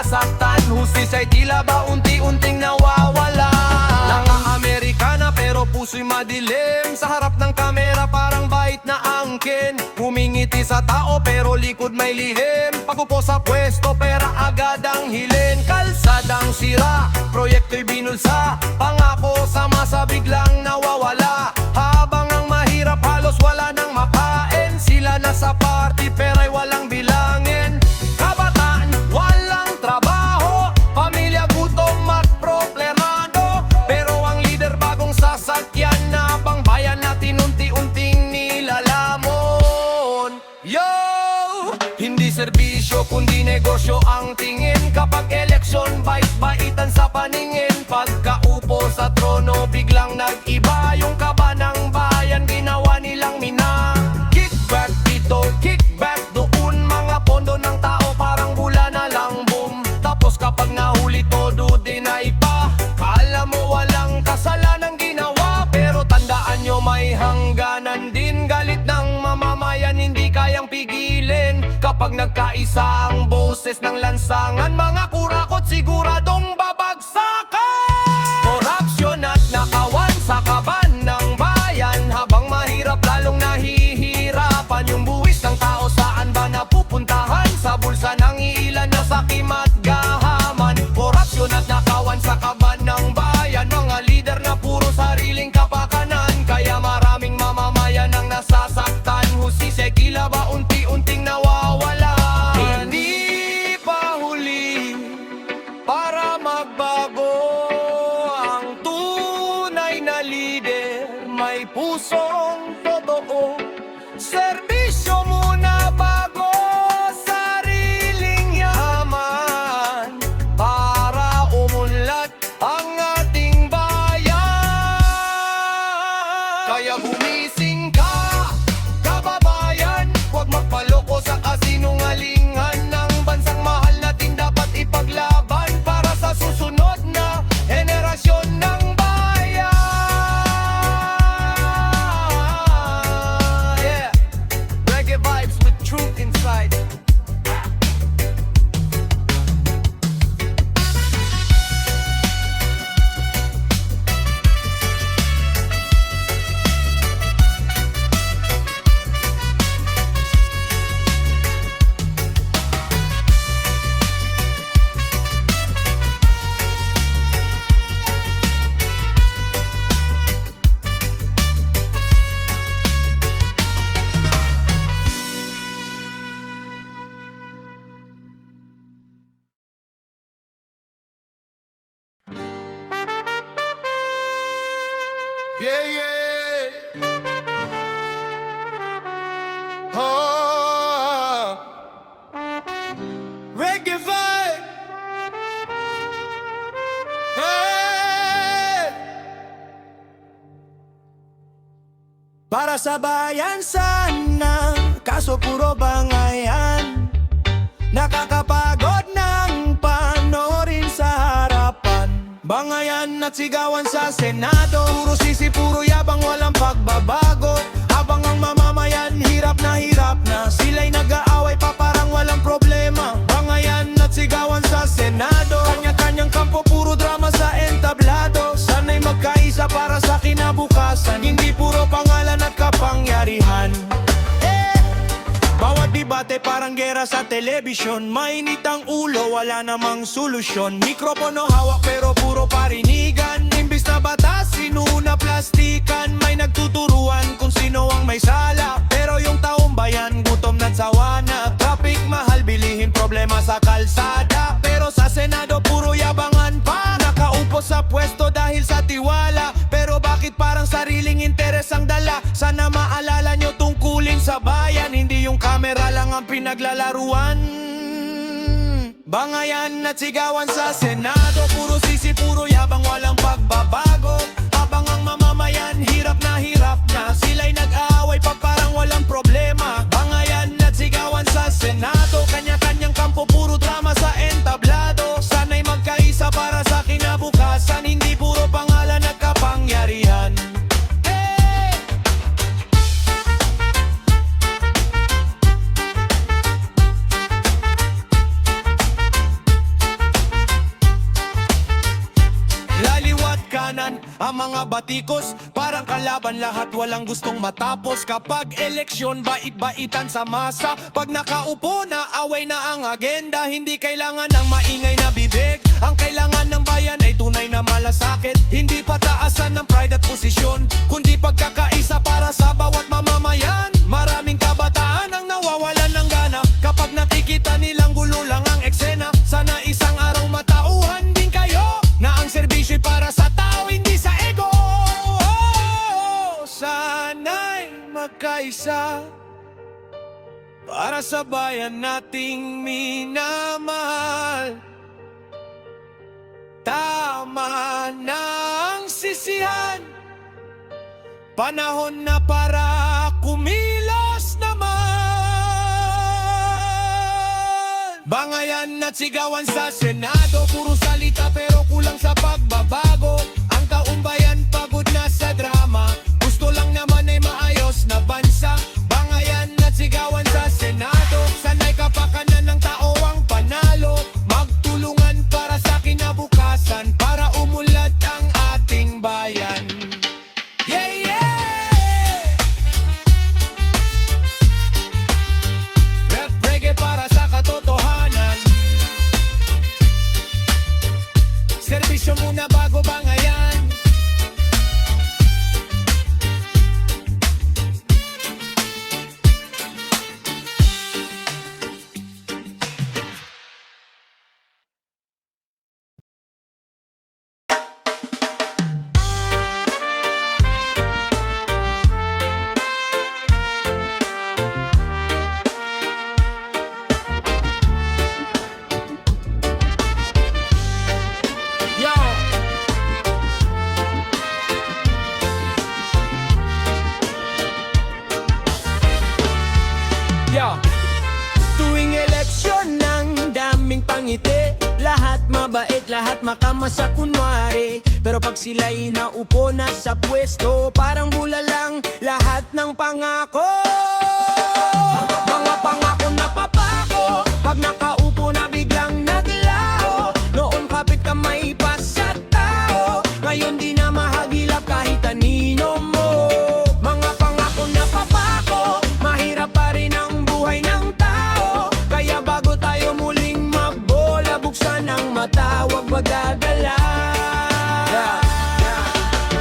nasasaktan. Hustisa'y tila ba unti-unting nawawala. Naka-Amerikana pero puso'y madilim. Sa harap ng kamera parang bait na angkin. Humingiti sa tao pero likod may lihim. Pag-upo sa pwesto pera agad ang hilin. Kalsadang sira, proyekto'y binulsa. Pangako sa masa biglang nawawala. Habang ang mahirap halos wala nang makain. Sila nasa party pera'y walang bilangin. Kabataan, walang trabaho. Pamilya gutom at problemado. Pero ang leader bagong sasakyan na pangbayan natin unti-unting nilalamon. Yo! Hindi serbisyo kundi negosyo ang tingin. Kapag eleksyon, bait-baitan sa paningin. Pagkaupo sa trono, biglang nag-iba. Yung kaba ng bayan, ginawa nilang mina. Kickback dito, kickback doon. Mga pondo ng tao parang bula na lang boom. Tapos kapag nahuli todo dinay pa. Kala mo walang kasalanang ginawa. Pero tandaan nyo may hangganan din. Galit ng mamamayan hindi kayang pigilin. Kapag nagkaisa ang boses ng lansangan, mga kurakot siguradong babagsakan. Korupsyon at nakawan sa kaban ng bayan. Habang mahirap lalong nahihirapan. Yung buwis ng tao saan ba napupuntahan? Sa bulsa ng ilan na sakim at gahaman. Korupsyon at nakawan sa kaban ng bayan. Mga lider na puro sariling kapakanan. Kaya maraming mamamayan ang nasasaktan. Hustisa'y tila ba unti-unting nawawala. Hindi pa huli para magbago. Ang tunay na lider may pusong totoo. Serbisyo muna bago sariling yaman. Para umunlad ang ating bayan. Kaya gumising ka, kababayan. Huwag magpaloko sa kasinungalingan. Ng bansang mahal natin dapat ipaglaban. Para sa susunod na henerasyon ng bayan. Yeah, reggae vibes with truth inside. Yeah, yeah. Oh, reggae vibe. Hey. Para sa bayan sana, kaso puro bangayan. Nakakapagod ng panoorin sa harapan. Bangayan at sigawan sa Senado. Puro sisi, puro yabang, walang pagbabago. Habang ang mamamayan hirap na sila'y nag-aaway pa parang walang problema. Bangayan at sigawan sa Senado. Kanya-kanyang kampo, puro drama sa entablado. Sana'y magkaisa para sa kinabukasan. Hindi puro pangalan at kapangyarihan. Bawat debate parang gera sa telebisyon. Mainit ang ulo, wala namang solusyon. Mikropono hawak pero puro parinigan. Imbis na batas, sinuna plastikan. May nagtuturuan kung sino ang may sala. Pero yung taong bayan, gutom na't sawa na. Traffic mahal, bilihin problema sa kalsada. Pero sa Senado, puro yabangan pa. Nakaupo sa pwesto dahil sa tiwala. Pero bakit parang sariling interes ang dala? Sana maalala nyo tungkulin sa bayan. Hindi yung kamera lang ang pinaglalaruan. Bangayan at sigawan sa Senado. Puro sisi, puro yabang, walang pagbabago. Habang ang mamamayan hirap na sila'y nag-aaway pa parang walang problema. Bangayan at sigawan sa Senado. Kanya-kanyang kampo, puro drama sa entablado. Sana'y magkaisa para sa kinabukasan. Hindi puro pangalan at kapangyarihan. Ang mga batikos, parang kalaban lahat, walang gustong matapos. Kapag eleksyon, bait-baitan sa masa. Pag nakaupo na, away na ang agenda. Hindi kailangan ng maingay na bibig. Ang kailangan ng bayan ay tunay na malasakit. Hindi pataasan ng pride at posisyon, kundi pagkakaisa para sa bawat mamamayan. Maraming kabataan ang nawawalan ng gana kapag nakikita nilang gulo lang ang eksena. Sana isang araw matauhan din kayo na ang serbisyo'y para sa tao, hindi sa ego. Sana'y magkaisa para sa bayan nating minamahal. Tama na ang sisihan, panahon na para kumilos naman. Bangayan at sigawan sa Senado, puro salita pero kulang sa pagbabago. Ang taong bayan pagod na sa drama, gusto lang naman ay maayos na bansa. Bangayan at sigawan sa Senado, sanay kapakanan ng tao ang panalo. Magtulungan para sa kinabukasan, para umunlad ang ating bayan. Yeah, yeah! Rap reggae para sa katotohanan. Serbisyo muna bago bangayan. Tuwing eleksyon ng daming pangiti, lahat mabait, lahat makamasa kunwari. Pero pag sila'y naupo na sa pwesto, parang bula lang lahat ng pangako. Mga pangako na papako, pag nakaupo na biglang naglaho. Noon kapit kamay pa sa tao, ngayon di na mahagilap kahit anino mo. Mga pangako na papako, mahirap pa rin ang buhay ng tao. Kaya bago tayo muling magbola, buksan ang mata, huwag magagala.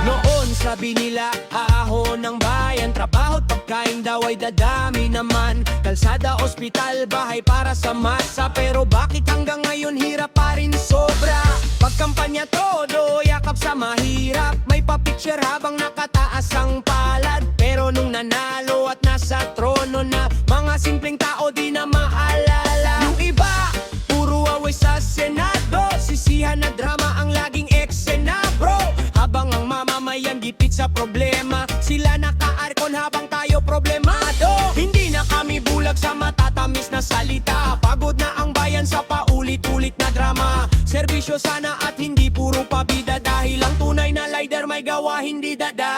Noon sabi nila, ahon ng bayan, trabaho't pagkain daw ay dadami naman. Kalsada, ospital, bahay para sa masa. Pero bakit hanggang ngayon hirap pa rin sobra? Pagkampanya todo, yakap sa mahirap. May pa-picture habang nakataas ang palad. Pero nung nanalo at nasa trono na, mga simpleng tao di na maalala. Yung iba, puro away sa Senado, sisihan na drama ang laging eksena bro. Habang ang mamamayan gipit sa problema, sila naka-arkon habang tayo problemado. Hindi na kami bulag sa matatamis na salita, pagod na ang bayan sa paulit-ulit na drama. Serbisyo sana at hindi puro pabida, dahil ang tunay na leader may gawa, hindi dada.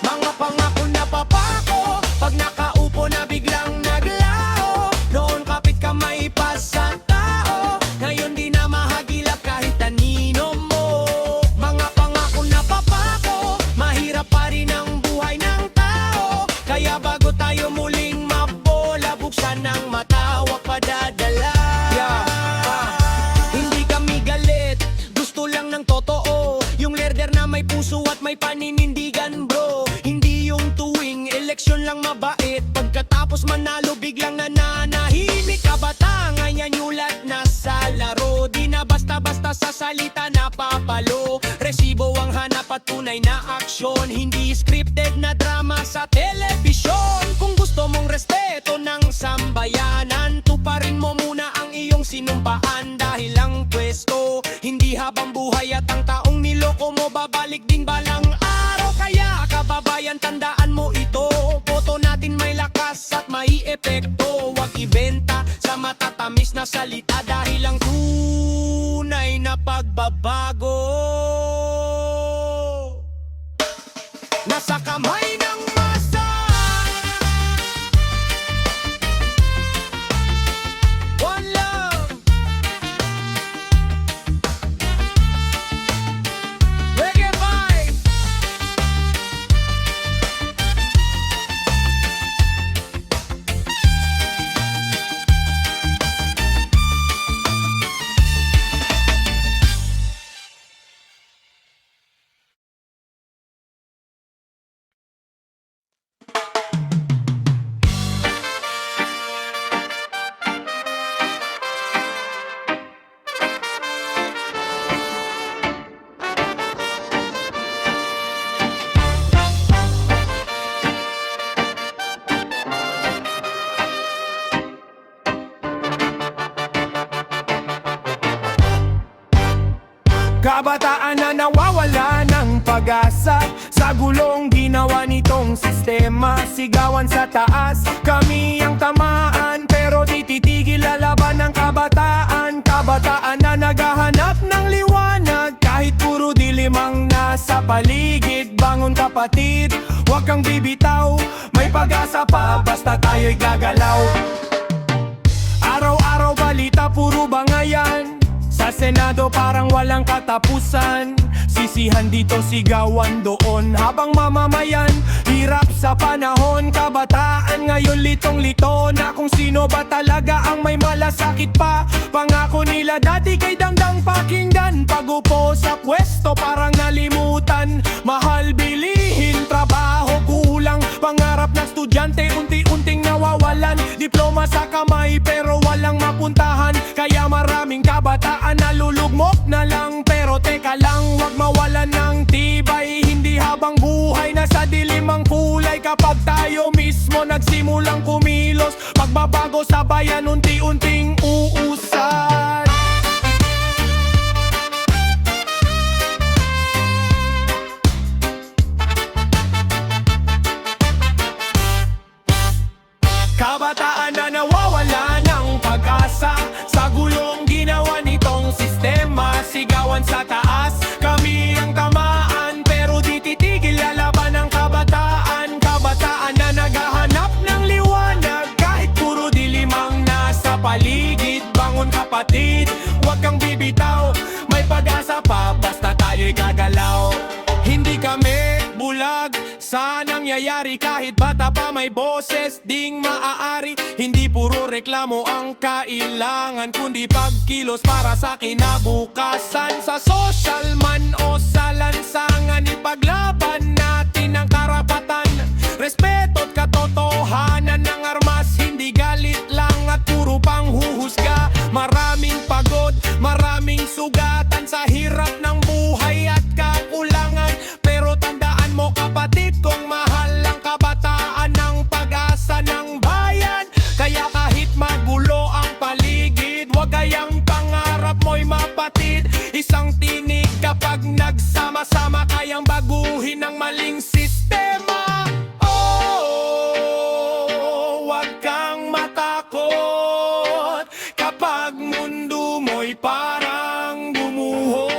Mga pangako na papako, pag nakaupo na biglang naglaho. Noon kapit kamay pa sa tao, ngayon di na mahagilap kahit anino mo. Mga pangako na papako, mahirap pa rin ang buhay ng tao. Kaya bago tayo muling mabola, buksan ang mata, huwag padadala. Hindi kami galit, gusto lang ng totoo. Yung leader na may puso at may paninindigan bro. Hindi yung tuwing eleksyon lang mabait, pagkatapos manalo biglang nananahimik. Kabataan yan yulat na sa laro, di na basta-basta sa salita napapalo. Resibo ang hanap at tunay na aksyon, hindi scripted na drama sa telebisyon. Kung gusto mong respeto ng sambayanan, tuparin mo muna ang iyong sinumpaan. Dahil ang pwesto, hindi habang buhay at ang taong niloko mo babalik din balang araw. Kaya kababayan, tandaan mo ito, boto natin may lakas at may epekto. Huwag ibenta sa matatamis na salita, dahil ang tunay na pagbabago nasa kamay ng masa. One love. Kabataan na nawawala ng pag-asa sa gulong ginawa nitong sistema. Sigawan sa taas, kami ang tamaan, pero di titigil lalaban ng kabataan. Kabataan na naghahanap ng liwanag kahit puro dilim ang nasa paligid. Bangon kapatid, huwag kang bibitaw, may pag-asa pa basta tayo'y gagalaw. Araw-araw balita puro bangayan, sa Senado parang walang katapusan. Sisihan dito, sigawan doon, habang mamamayan hirap sa panahon. Kabataan ngayon litong-lito na kung sino ba talaga ang may malasakit pa. Pangako nila dati kay dangdang pakinggan, pag-upo sa pwesto parang nalimutan. Mahal bilihin, trabaho kulang, pangarap ng estudyante unti-unting nawawalan. Diploma sa kamay pero walang mapuntahan, kaya maraming kabataan nalulugmok na lang. Pero teka lang, wag mawalan ng tibay, hindi habang buhay na sa dilim ang kulay. Kapag tayo mismo nagsimulang kumilos, pagbabago sa bayan unti-unting uusad. Kabataan na nawawala ng pag-asa sa gulong ginawa nitong sistema. Sigawan sa taas, kami ang tamaan, pero di titigil lalaban ng kabataan. Kabataan na naghahanap ng liwanag kahit puro dilim ang nasa paligid. Bangon kapatid, huwag kang bibitaw, may pag-asa pa basta tayo'y gagalaw. Hindi kami bulag sa nangyayari, kahit bata pa may boses ding maaari. Hindi puro reklamo ang kailangan, kundi pagkilos para sa kinabukasan. Sa social man o sa lansangan, ipaglaban natin ang karapatan. Respeto at katotohanan ng armas, hindi galit lang at puro panghuhusga. Maraming pagod, maraming sugatan sa hirap ng buhay at kakulangan. Pero tandaan mo kapatid, kung mahal ang kabataan ng pag-asa ng bayan. Kaya kahit magulo ang paligid, wag kayang pangarap mo'y mapatid. Isang tinig kapag nagsama-sama, kayang baguhin ang maling sistema. Oh, wag kang matakot kapag mundo mo'y parang gumuho.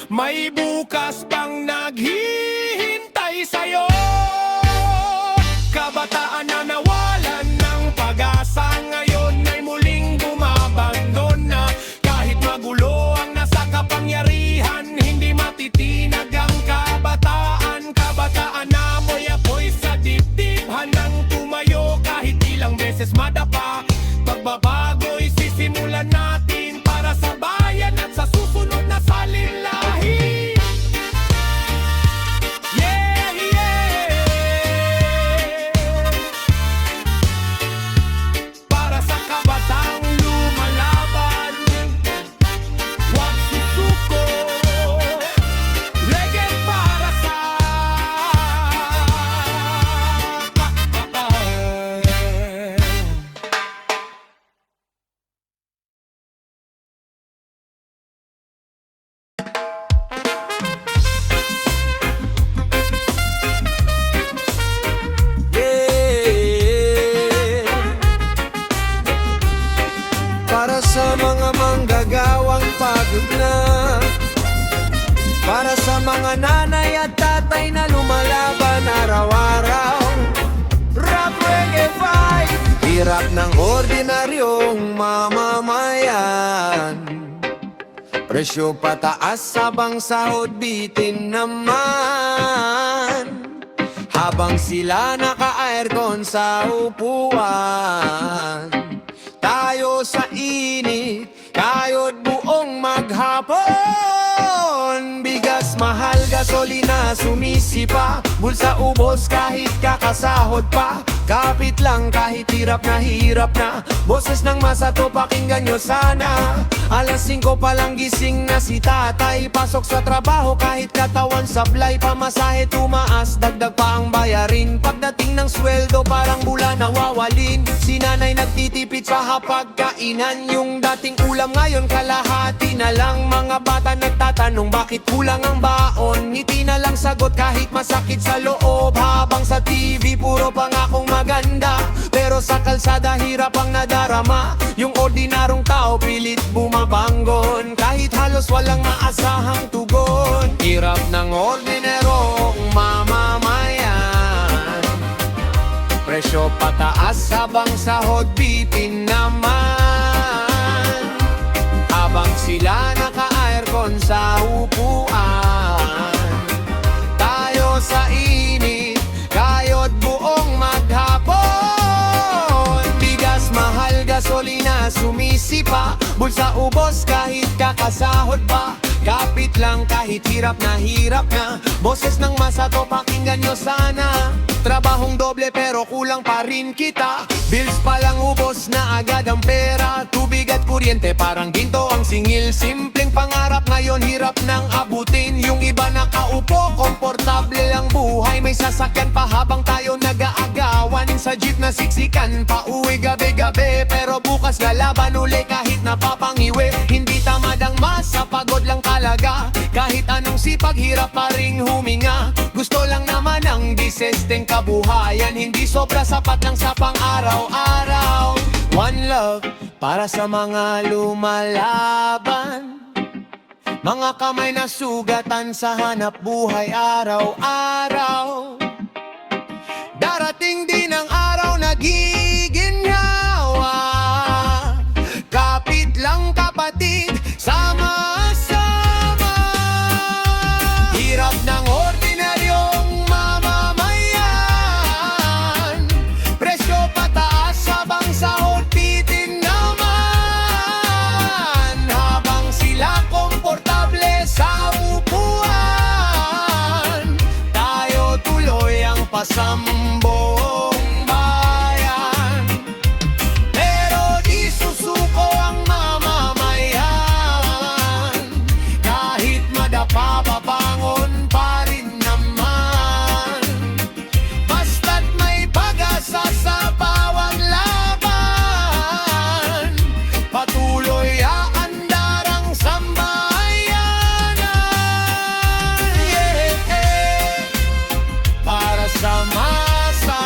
May bukas pang naghihintay sa'yo. Kabataan na nawalan ng pag-asa, ngayon ay muling bumabandon na. Kahit magulo ang nasa kapangyarihan, hindi matitinag ang kabataan. Kabataan na mo'y apoy sa dibdib, handang tumayo kahit ilang beses madapa. Pagbabago'y sisimulan natin para sa bayan at sa susunod na salinlahi. Yeah, yeah. Para sa kabatang lumalaban, huwag susuko. Reggae para sa para sa mga manggagawang pagod na, para sa mga nanay at tatay na lumalaban araw-araw. Rap reggae vibe, hirap ng ordinaryong mamamayan. Presyo pataas habang sahod bitin naman, habang sila naka-aircon sa upuan. Tayo sa init, kayod buong maghapon. Bigas mahal, gasolina sumisipa, bulsa ubos kahit kakasahod pa. Kapit lang kahit hirap na, boses ng masato pakinggan nyo sana. Alas 5 pa lang gising na si tatay. Pasok sa trabaho kahit katawan sablay. Pamasahe tumaas, dagdag pa ang bayarin. Pagdating ng sweldo parang bula nawawalin. Si nanay nagtitipid sa hapagkainan. Yung dating ulam ngayon kalahati na lang. Mga bata nagtatanong bakit kulang ang baon. Ngiti na lang sagot kahit masakit sa loob. Habang sa TV puro pangakong maganda, pero sa kalsada hirap ang nadarama. Yung ordinarong tao pilit bumabangon, kahit halos walang maasahang tugon. Hirap ng ordinarong mamamayan, presyo pataas habang sahod bitin naman. Habang sila naka-aircon sa upuan, tayo sa init, kayod buong maghapon. Bigas mahal, gasolina sumisipa, bulsa ubos kahit kakasahod pa. Kapit lang kahit hirap na, boses ng masato pakinggan nyo sana. Trabahong doble pero kulang pa rin kita. Bills pa lang ubos na agad ang pera. Tubig at kuryente parang ginto ang singil. Simpleng pangarap ngayon hirap nang abutin. Yung iba nakaupo, komportable lang buhay. May sasakyan pa habang tayo nag-aagawan. Sa jeep na siksikan, pauwi gabi-gabi. Pero bukas lalaban uli kahit napapangiwi. Hindi tamad ang masa, pagod lang talaga. Kahit anong sipag, hirap pa ring huminga. Gusto lang naman ang disesteng kabuhayan. Hindi sobra, sapat lang sa pang-araw-araw. One love para sa mga lumalaban, mga kamay na sugatan sa hanap buhay araw-araw. Darating din ang araw na giginhawa. Kapit lang kapatid, sama-sama. Hirap ng ordinaryong mamamayan, presyo pataas habang sahod bitin naman. Habang sila komportable sa upuan, tayo tuloy ang pasambong bayan. Pero di susuko ang mamamayan, kahit madapa babangon pa rin naman. Basta't may pag-asa sa bawat laban, patuloy aandar ang sambayanan. Para sa masa,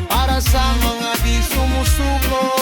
para sa mga di sumusuko.